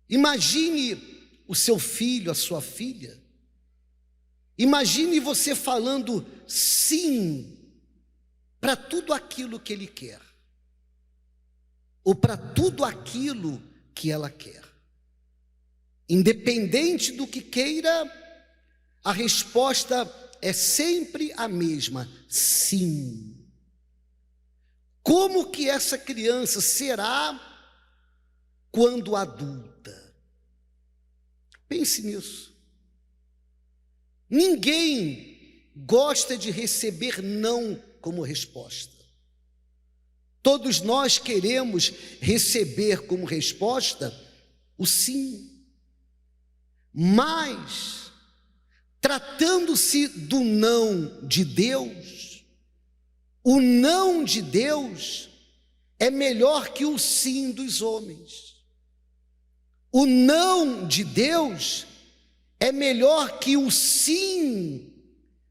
Imagine o seu filho, a sua filha. Imagine você falando sim para tudo aquilo que ele quer, ou para tudo aquilo que ela quer. Independente do que queira, a resposta é sempre a mesma: sim. Como que essa criança será quando adulta? Pense nisso. Ninguém gosta de receber não como resposta. Todos nós queremos receber como resposta o sim. Mas, tratando-se do não de Deus, o não de Deus é melhor que o sim dos homens. O não de Deus é melhor que o sim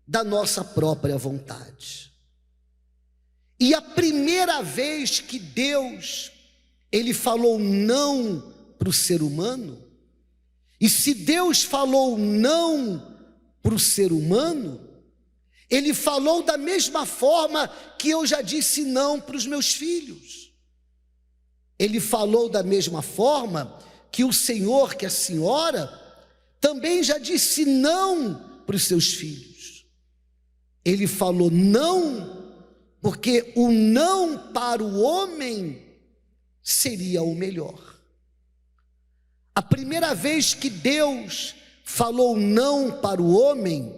da nossa própria vontade. E a primeira vez que Deus, ele falou não para o ser humano, e se Deus falou não para o ser humano, ele falou da mesma forma que eu já disse não para os meus filhos. Ele falou da mesma forma que o senhor, que a senhora, também já disse não para os seus filhos. Ele falou não, porque o não para o homem seria o melhor. A primeira vez que Deus falou não para o homem,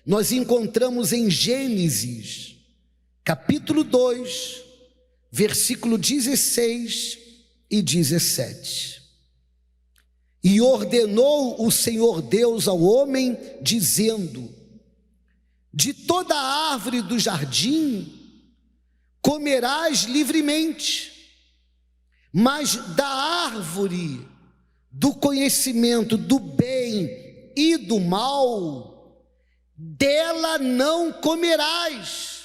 nós encontramos em Gênesis, capítulo 2, versículo 16 e 17. E ordenou o Senhor Deus ao homem, dizendo: de toda árvore do jardim comerás livremente, mas da árvore do conhecimento do bem e do mal, dela não comerás.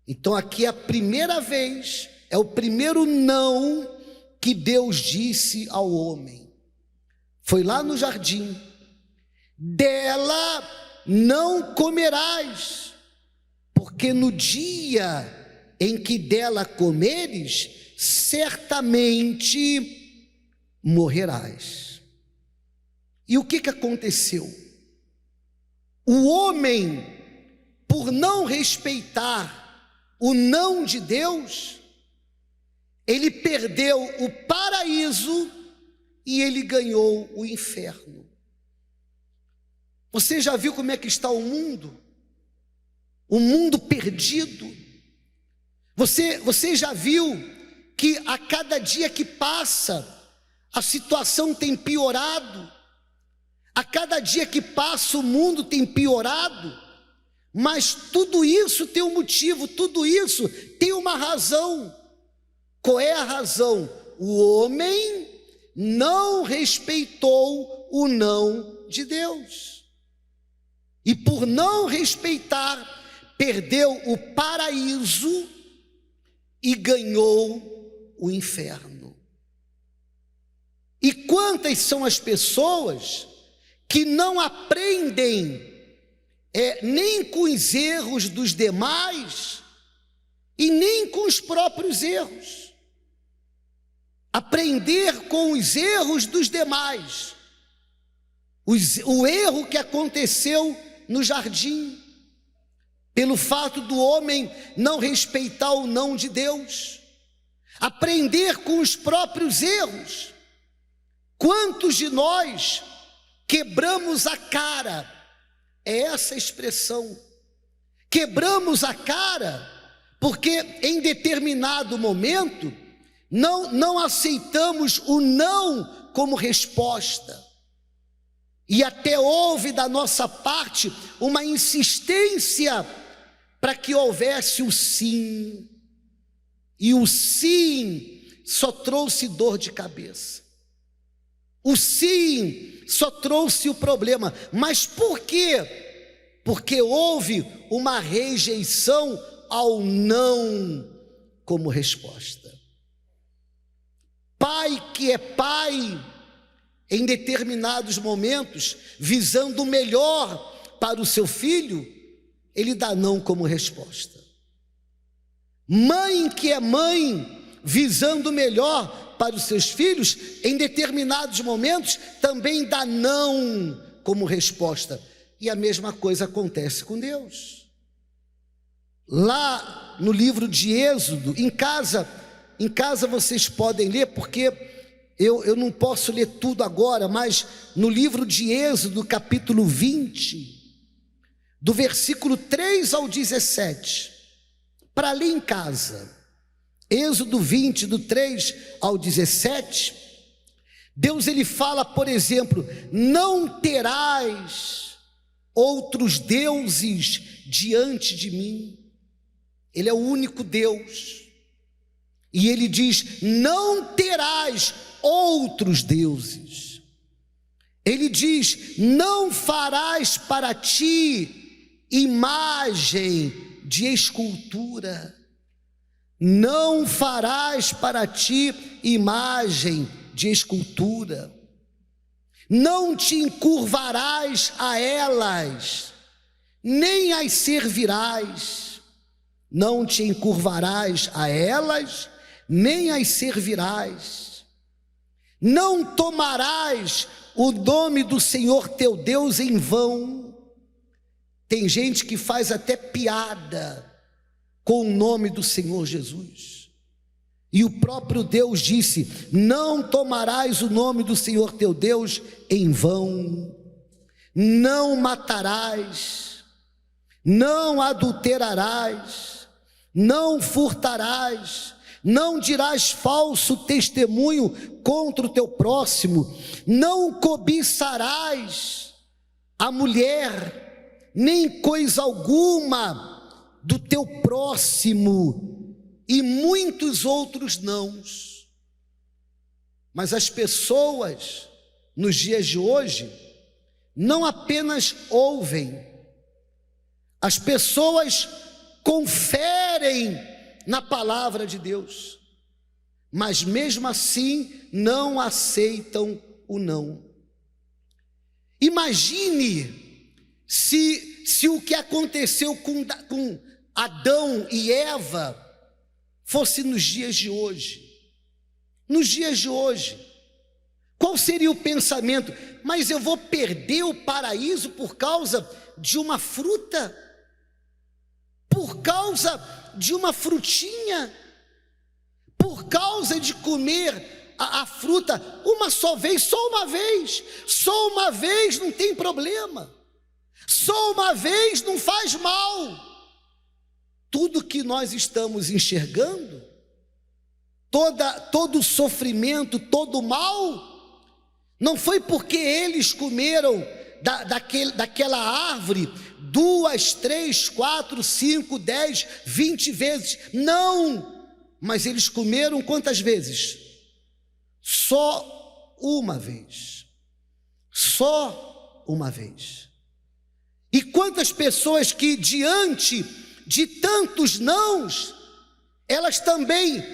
Então aqui é a primeira vez, é o primeiro não que Deus disse ao homem. Foi lá no jardim: dela não comerás, porque no dia em que dela comeres, certamente morrerás. E o que aconteceu? O homem, por não respeitar o não de Deus, ele perdeu o paraíso e ele ganhou o inferno. Você já viu como é que está o mundo? O mundo perdido. Você já viu que a cada dia que passa, a situação tem piorado? A cada dia que passa, o mundo tem piorado. Mas tudo isso tem um motivo, tudo isso tem uma razão. Qual é a razão? O homem não respeitou o não de Deus. E por não respeitar, perdeu o paraíso e ganhou o inferno. E quantas são as pessoas que não aprendem nem com os erros dos demais e nem com os próprios erros. Aprender com os erros dos demais. O erro que aconteceu no jardim, pelo fato do homem não respeitar o não de Deus. Aprender com os próprios erros. Quantos de nós quebramos a cara? É essa expressão. Quebramos a cara porque em determinado momento não aceitamos o não como resposta. E até houve da nossa parte uma insistência para que houvesse o sim. E o sim só trouxe dor de cabeça. O sim só trouxe o problema. Mas por quê? Porque houve uma rejeição ao não como resposta. Pai que é pai em determinados momentos, visando o melhor para o seu filho, ele dá não como resposta. Mãe que é mãe, visando o melhor para os seus filhos, em determinados momentos, também dá não como resposta. E a mesma coisa acontece com Deus. Lá no livro de Êxodo, em casa vocês podem ler, porque eu não posso ler tudo agora, mas no livro de Êxodo, capítulo 20, do versículo 3 ao 17, para ler em casa, Êxodo 20, do 3 ao 17, Deus ele fala, por exemplo, não terás outros deuses diante de mim. Ele é o único Deus. E ele diz, não terás outros deuses. Ele diz, não farás para ti imagem de escultura. Não farás para ti imagem de escultura. Não te encurvarás a elas, nem as servirás. Não te encurvarás a elas, nem as servirás. Não tomarás o nome do Senhor teu Deus em vão. Tem gente que faz até piada com o nome do Senhor Jesus. E o próprio Deus disse, não tomarás o nome do Senhor teu Deus em vão. Não matarás, não adulterarás, não furtarás, não dirás falso testemunho contra o teu próximo, não cobiçarás a mulher, nem coisa alguma do teu próximo, e muitos outros nãos. Mas as pessoas, nos dias de hoje, não apenas ouvem, as pessoas conferem na palavra de Deus, mas mesmo assim não aceitam o não. Imagine se o que aconteceu com Adão e Eva fosse nos dias de hoje. Nos dias de hoje, qual seria o pensamento? Mas eu vou perder o paraíso por causa de uma fruta? Por causa de uma frutinha? Por causa de comer a fruta uma só vez, só uma vez não tem problema, só uma vez não faz mal. Tudo que nós estamos enxergando, todo o sofrimento, todo o mal, não foi porque eles comeram daquela árvore 2, 3, 4, 5, 10, 20 vezes, não, mas eles comeram quantas vezes? Só uma vez, só uma vez. E quantas pessoas que diante de tantos nãos, elas também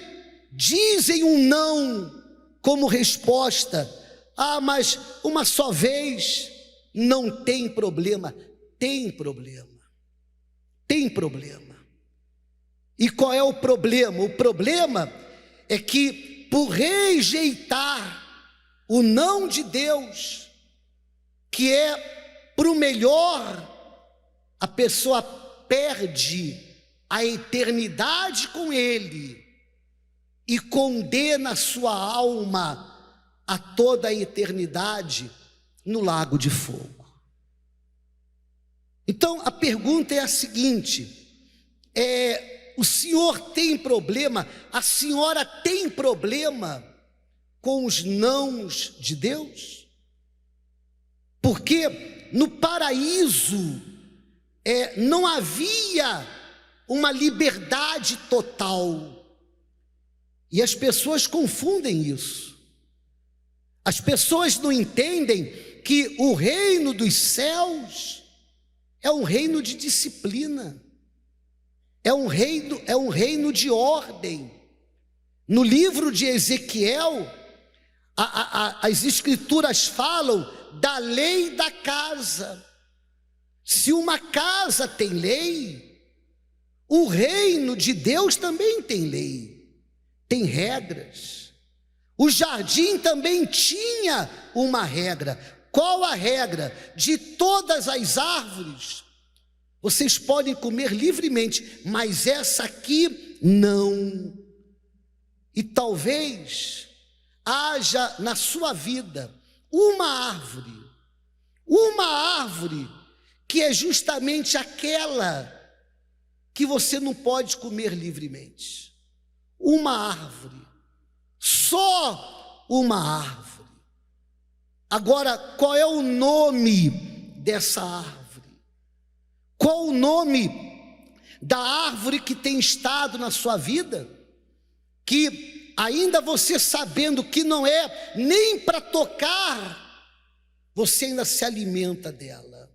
dizem um não como resposta. Ah, mas uma só vez não tem problema. Tem problema. Tem problema. E qual é o problema? O problema é que por rejeitar o não de Deus, que é para o melhor, a pessoa perde a eternidade com Ele e condena a sua alma a toda a eternidade no lago de fogo. Então a pergunta é a seguinte: o senhor tem problema, a senhora tem problema com os nãos de Deus? Porque no paraíso não havia uma liberdade total, e as pessoas confundem isso. As pessoas não entendem que o reino dos céus é um reino de disciplina, é um reino de ordem. No livro de Ezequiel, As escrituras falam da lei da casa. Se uma casa tem lei, o reino de Deus também tem lei, tem regras. O jardim também tinha uma regra. Qual a regra? De todas as árvores vocês podem comer livremente, mas essa aqui não. E talvez haja na sua vida uma árvore que é justamente aquela que você não pode comer livremente. Uma árvore, só uma árvore. Agora, qual é o nome dessa árvore? Qual o nome da árvore que tem estado na sua vida, que ainda você sabendo que não é nem para tocar, você ainda se alimenta dela?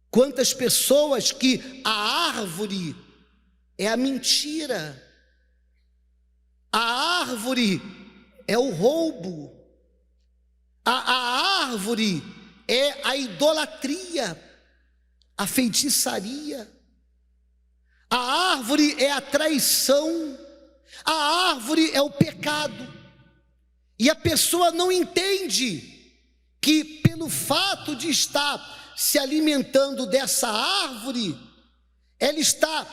Quantas pessoas que a árvore é a mentira, a árvore é o roubo, a árvore é a idolatria, a feitiçaria, a árvore é a traição, a árvore é o pecado. E a pessoa não entende que pelo fato de estar se alimentando dessa árvore, ela está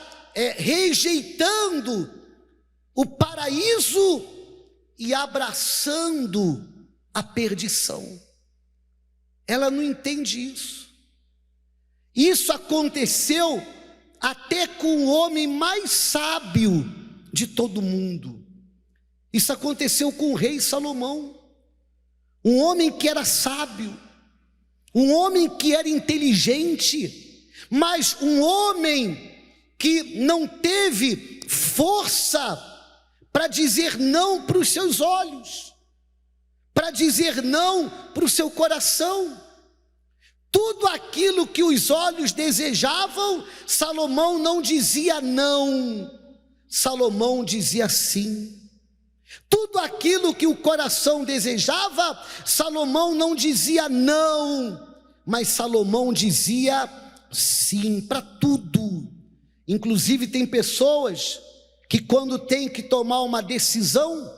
rejeitando o paraíso e abraçando a perdição. Ela não entende isso. Isso aconteceu até com o homem mais sábio de todo mundo. Isso aconteceu com o rei Salomão, um homem que era sábio, um homem que era inteligente, mas um homem que não teve força para dizer não para os seus olhos, para dizer não para o seu coração. Tudo aquilo que os olhos desejavam, Salomão não dizia não, Salomão dizia sim. Tudo aquilo que o coração desejava, Salomão não dizia não, mas Salomão dizia sim para tudo. Inclusive tem pessoas que quando tem que tomar uma decisão,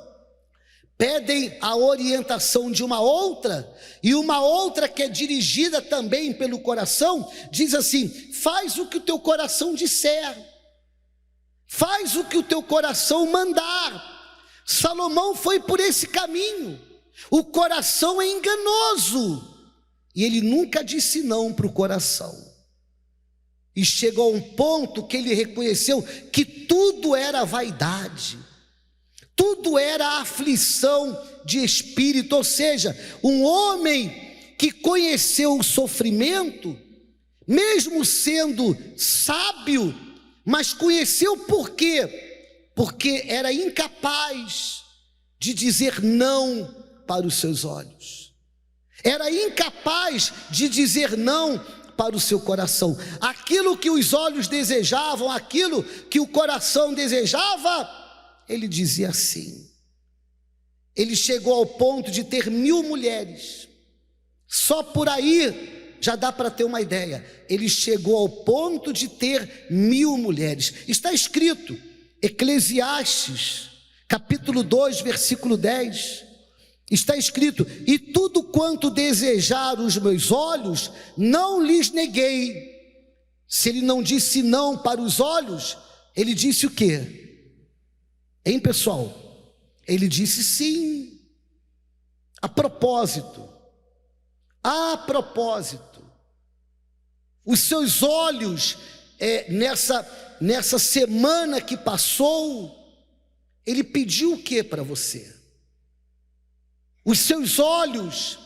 pedem a orientação de uma outra, e uma outra que é dirigida também pelo coração, diz assim: faz o que o teu coração disser, faz o que o teu coração mandar. Salomão foi por esse caminho. O coração é enganoso, e ele nunca disse não para o coração. E chegou a um ponto que ele reconheceu que tudo era vaidade, tudo era aflição de espírito. Ou seja, um homem que conheceu o sofrimento, mesmo sendo sábio, mas conheceu por quê? Porque era incapaz de dizer não para os seus olhos, era incapaz de dizer não para o seu coração. Aquilo que os olhos desejavam, aquilo que o coração desejava, ele dizia sim. Ele chegou ao ponto de ter 1000 mulheres. Só por aí já dá para ter uma ideia. Ele chegou ao ponto de ter 1000 mulheres. Está escrito, Eclesiastes, capítulo 2, versículo 10. Está escrito: e tudo quanto desejaram os meus olhos, não lhes neguei. Se ele não disse não para os olhos, ele disse o quê? Hein, pessoal? Ele disse sim. A propósito, os seus olhos, nessa semana que passou, ele pediu o que para você? Os seus olhos,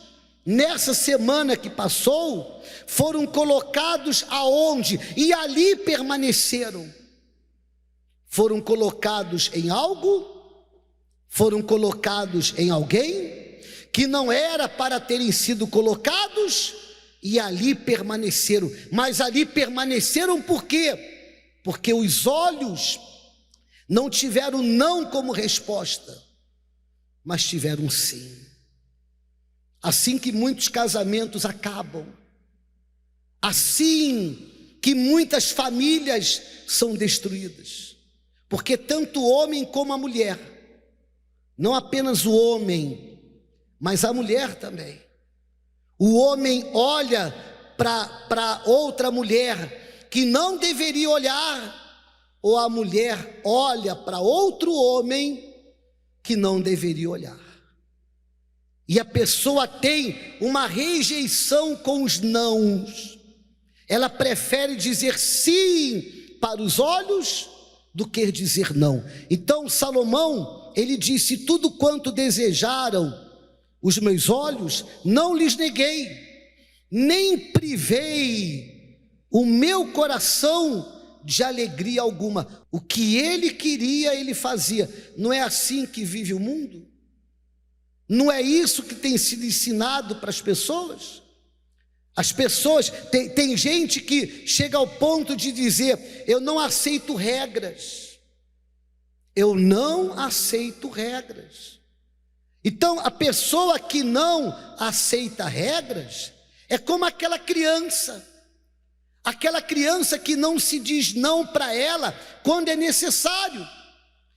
nessa semana que passou, foram colocados aonde? E ali permaneceram. Foram colocados em algo? Foram colocados em alguém que não era para terem sido colocados, e ali permaneceram. Mas ali permaneceram por quê? Porque os olhos não tiveram não como resposta, mas tiveram um sim. Assim que muitos casamentos acabam, assim que muitas famílias são destruídas, porque tanto o homem como a mulher, não apenas o homem, mas a mulher também. O homem olha para outra mulher que não deveria olhar, ou a mulher olha para outro homem que não deveria olhar. E a pessoa tem uma rejeição com os nãos. Ela prefere dizer sim para os olhos do que dizer não. Então Salomão, ele disse: tudo quanto desejaram os meus olhos, não lhes neguei, nem privei o meu coração de alegria alguma. O que ele queria, ele fazia. Não é assim que vive o mundo? Não é isso que tem sido ensinado para as pessoas? As pessoas, tem gente que chega ao ponto de dizer: eu não aceito regras. Eu não aceito regras. Então, a pessoa que não aceita regras é como aquela criança que não se diz não para ela quando é necessário.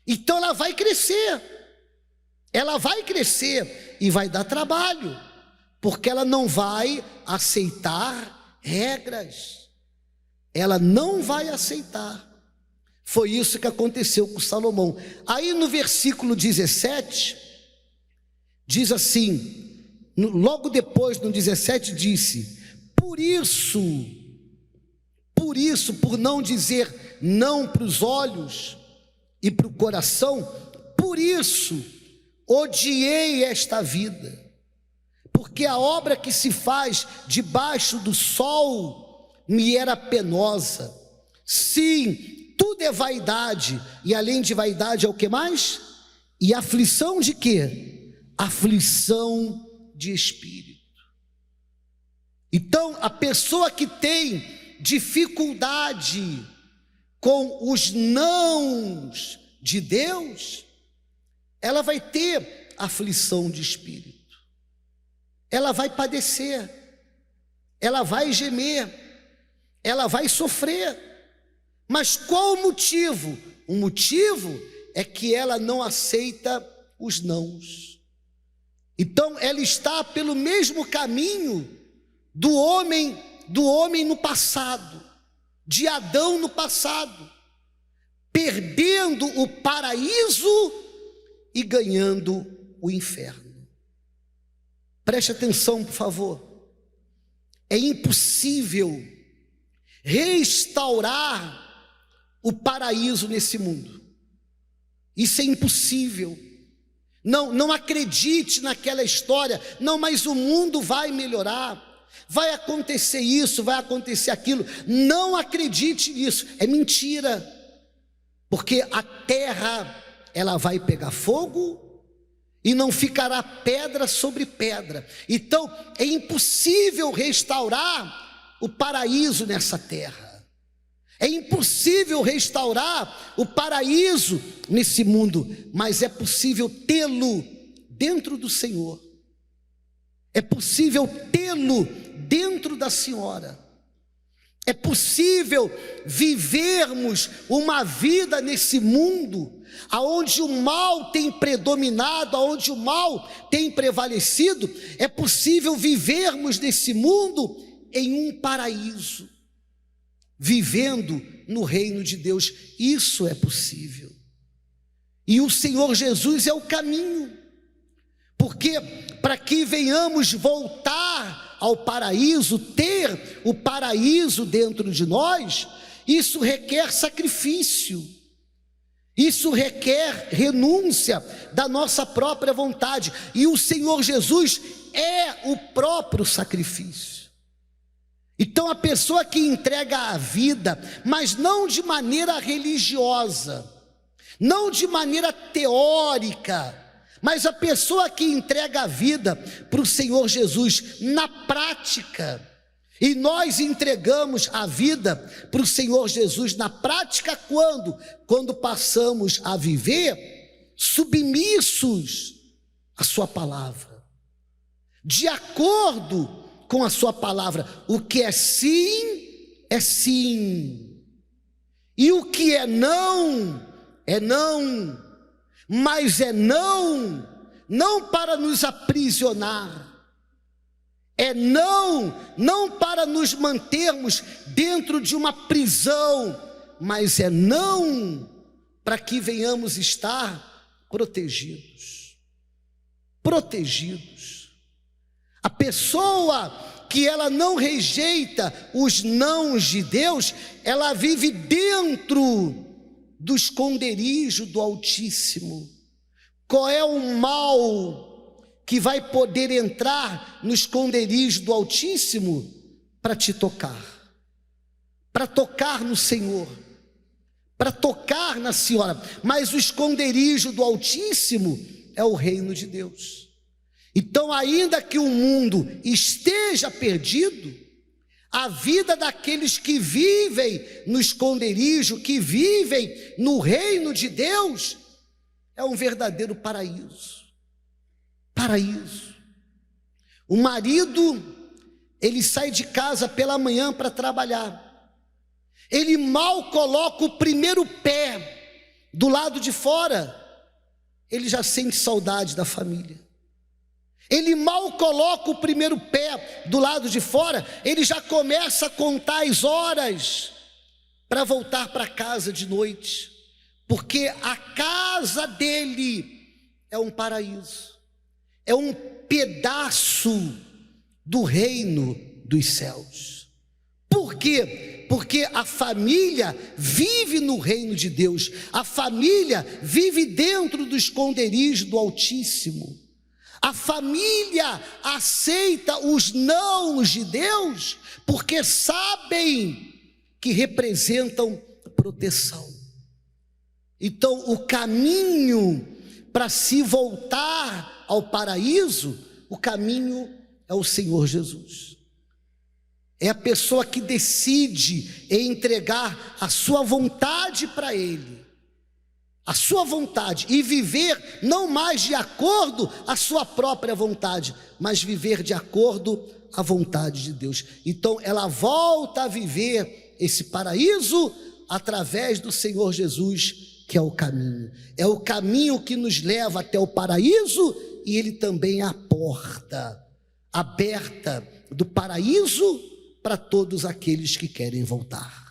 Então ela vai crescer e vai dar trabalho, porque ela não vai aceitar regras, ela não vai aceitar. Foi isso que aconteceu com Salomão. Aí no versículo 17, diz assim, logo depois no 17 disse: por isso, por não dizer não para os olhos e para o coração, por isso odiei esta vida, porque a obra que se faz debaixo do sol me era penosa. Sim, tudo é vaidade, e além de vaidade é o que mais? E aflição de quê? Aflição de espírito. Então, a pessoa que tem dificuldade com os nãos de Deus, ela vai ter aflição de espírito, ela vai padecer, ela vai gemer, ela vai sofrer. Mas qual o motivo? O motivo é que ela não aceita os nãos. Então ela está pelo mesmo caminho do homem no passado, de Adão no passado, perdendo o paraíso e ganhando o inferno. Preste atenção, por favor. É impossível restaurar o paraíso nesse mundo. Isso é impossível. Não acredite naquela história. Não, mas o mundo vai melhorar, vai acontecer isso, vai acontecer aquilo. Não acredite nisso, é mentira. Porque a terra, ela vai pegar fogo e não ficará pedra sobre pedra. Então é impossível restaurar o paraíso nessa terra. É impossível restaurar o paraíso nesse mundo, mas é possível tê-lo dentro do Senhor. É possível tê-lo dentro da Senhora. É possível vivermos uma vida nesse mundo aonde o mal tem predominado, aonde o mal tem prevalecido. É possível vivermos nesse mundo em um paraíso, vivendo no reino de Deus. Isso é possível. E o Senhor Jesus é o caminho, porque para que venhamos voltar ao paraíso, ter o paraíso dentro de nós, isso requer sacrifício, isso requer renúncia da nossa própria vontade, e o Senhor Jesus é o próprio sacrifício. Então a pessoa que entrega a vida, mas não de maneira religiosa, não de maneira teórica, mas a pessoa que entrega a vida para o Senhor Jesus na prática, e nós entregamos a vida para o Senhor Jesus na prática quando? Quando passamos a viver submissos a sua palavra. De acordo com a sua palavra, o que é sim, é sim. E o que é não, mas é não para nos aprisionar, é não para nos mantermos dentro de uma prisão, mas é não para que venhamos estar protegidos. Protegidos. A pessoa que ela não rejeita os nãos de Deus, ela vive dentro do esconderijo do Altíssimo. Qual é o mal que vai poder entrar no esconderijo do Altíssimo? Para te tocar, para tocar no Senhor, para tocar na Senhora. Mas o esconderijo do Altíssimo é o reino de Deus. Então, ainda que o mundo esteja perdido, a vida daqueles que vivem no esconderijo, que vivem no reino de Deus, é um verdadeiro paraíso. Paraíso. O marido, ele sai de casa pela manhã para trabalhar. Ele mal coloca o primeiro pé do lado de fora, ele já sente saudade da família. Ele mal coloca o primeiro pé do lado de fora, ele já começa a contar as horas para voltar para casa de noite, porque a casa dele é um paraíso, é um pedaço do reino dos céus. Por quê? Porque a família vive no reino de Deus, a família vive dentro do esconderijo do Altíssimo. A família aceita os nãos de Deus porque sabem que representam proteção. Então, o caminho para se voltar ao paraíso, o caminho é o Senhor Jesus. É a pessoa que decide entregar a sua vontade para Ele, a sua vontade, e viver não mais de acordo à sua própria vontade, mas viver de acordo à vontade de Deus. Então ela volta a viver esse paraíso através do Senhor Jesus, que é o caminho. É o caminho que nos leva até o paraíso, e Ele também é a porta aberta do paraíso para todos aqueles que querem voltar.